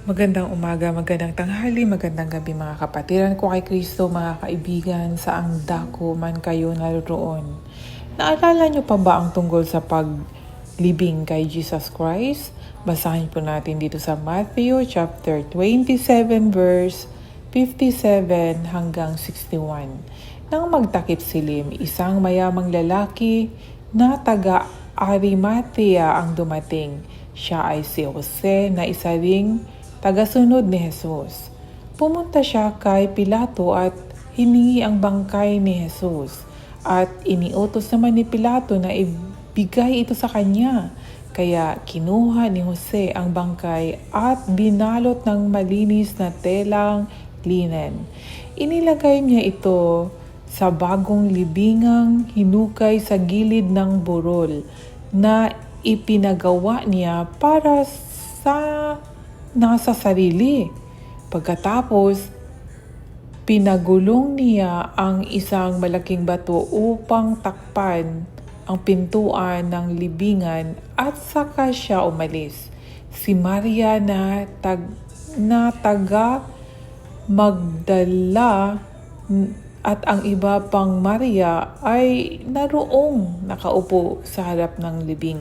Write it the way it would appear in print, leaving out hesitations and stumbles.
Magandang umaga, magandang tanghali, magandang gabi mga kapatiran ko kay Kristo, mga kaibigan, saang dako man kayo naroon. Naalala niyo pa ba ang tungkol sa paglibing kay Jesus Christ? Basahin po natin dito sa Matthew chapter 27 verse 57 hanggang 61. Nang magtakip silim, isang mayamang lalaki na taga Arimathea ang dumating. Siya ay si Jose na isa ring tagasunod ni Jesus. Pumunta siya kay Pilato at hiningi ang bangkay ni Jesus. At iniutos naman ni Pilato na ibigay ito sa kanya. Kaya kinuha ni Jose ang bangkay at binalot ng malinis na telang linen. Inilagay niya ito sa bagong libingang hinukay sa gilid ng burol na ipinagawa niya para sa nasa sarili. Pagkatapos, pinagulong niya ang isang malaking bato upang takpan ang pintuan ng libingan at saka siya umalis. Si Maria na taga Magdala at ang iba pang Maria ay naroong nakaupo sa harap ng libing.